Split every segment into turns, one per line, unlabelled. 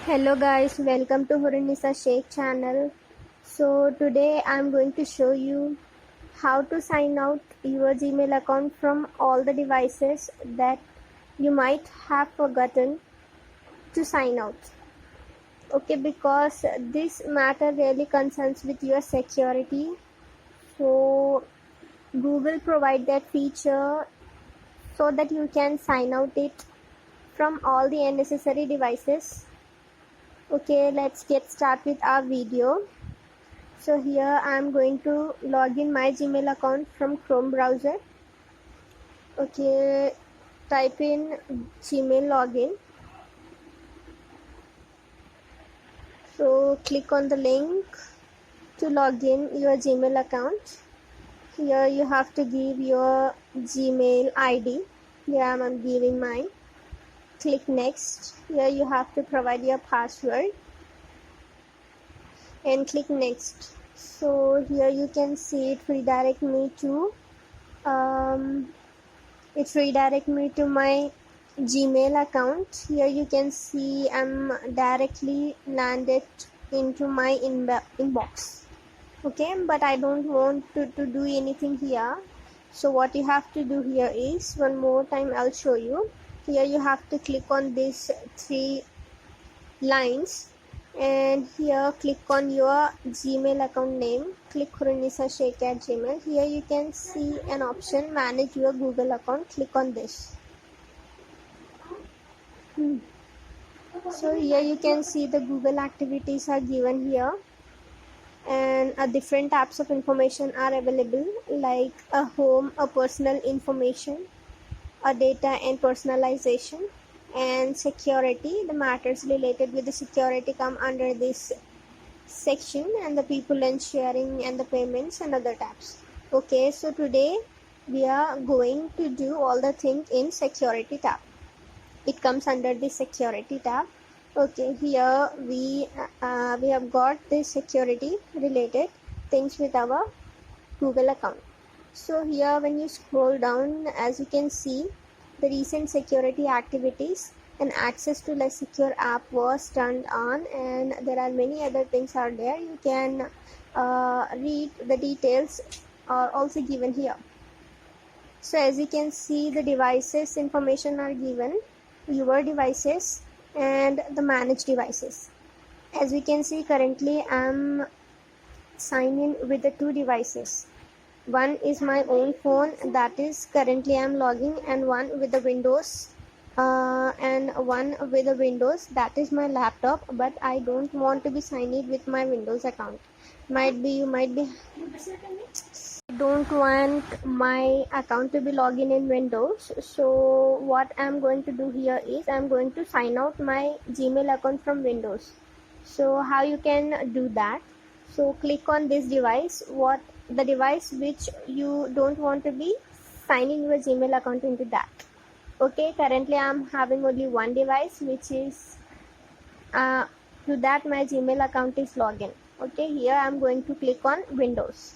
Hello guys, welcome to Hurinisa Sheikh channel. So today I'm going to show you how to sign out your Gmail account from all the devices that you might have forgotten to sign out. Okay, because this matter really concerns with your security. So Google provide that feature so that you can sign out it from all the unnecessary devices. Okay, let's get started with our video. So here I am going to log in my Gmail account from Chrome browser. Okay, type in Gmail login. So click on the link to log in your Gmail account. Here you have to give your Gmail ID. Here I am giving mine. Click next. Here you have to provide your password and click next. So here you can see it redirect me to my Gmail account. Here you can see I'm directly landed into my inbox. Okay, but I don't want to do anything here. So what you have to do here is, one more time I'll show you. Here you have to click on these three lines, and here click on your Gmail account name. Click Hurinisa Sheikh at Gmail. Here you can see an option, manage your Google account. Click on this. So here you can see the Google activities are given here, and different types of information are available, like a home, a personal information, a data and personalization, and security. The matters related with the security come under this section, and the people and sharing and the payments and other tabs. Okay, so today we are going to do all the things in security tab. It comes under the security tab. Okay, here we have got the security related things with our Google account. So here when you scroll down, as you can see, the recent security activities and access to the secure app was turned on, and there are many other things are there. You can read the details are also given here. So as you can see, the devices information are given, your devices and the managed devices. As you can see, currently I'm signed in with the two devices. One is my own phone, that is currently I'm logging, and one with the Windows that is my laptop, but I don't want to be signed in with my Windows account. You might be don't want my account to be logged in Windows. So what I'm going to do here is I'm going to sign out my Gmail account from Windows. So how you can do that? So click on this device, the device which you don't want to be signing your Gmail account into that. Okay, currently I'm having only one device, which is to that my Gmail account is login. Okay, here I'm going to click on Windows.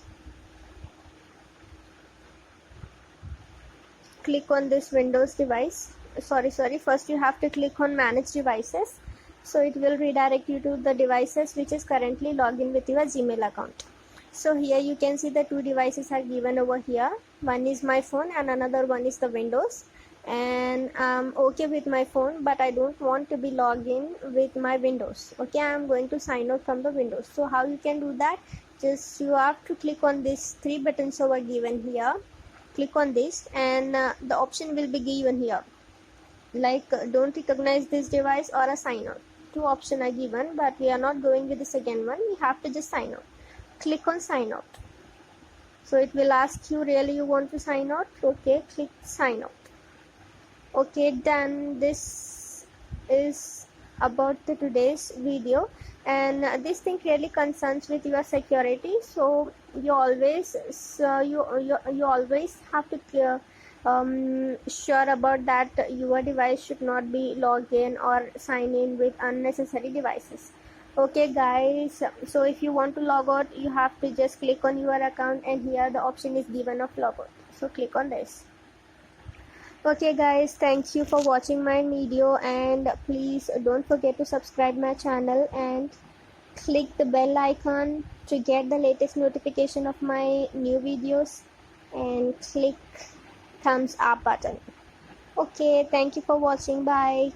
Click on this Windows device. Sorry, first you have to click on manage devices. So it will redirect you to the devices which is currently logged in with your Gmail account. So here you can see the two devices are given over here. One is my phone and another one is the Windows. And I'm okay with my phone, but I don't want to be logged in with my Windows. Okay, I'm going to sign out from the Windows. So how you can do that? Just you have to click on these three buttons over given here. Click on this, and the option will be given here, like don't recognize this device or a sign out. Two options are given, but we are not going with the second one. We have to just sign out. Click on sign out. So it will ask you, really you want to sign out? Okay, click sign out. Okay, done. This is about today's video, and this thing really concerns with your security. So you always you always have to sure about that your device should not be logged in or sign in with unnecessary devices. Okay guys, so if you want to log out, you have to just click on your account, and here the option is given of log out. So click on this. Okay guys, thank you for watching my video, and please don't forget to subscribe my channel and click the bell icon to get the latest notification of my new videos, and click thumbs up button. Okay, thank you for watching. Bye.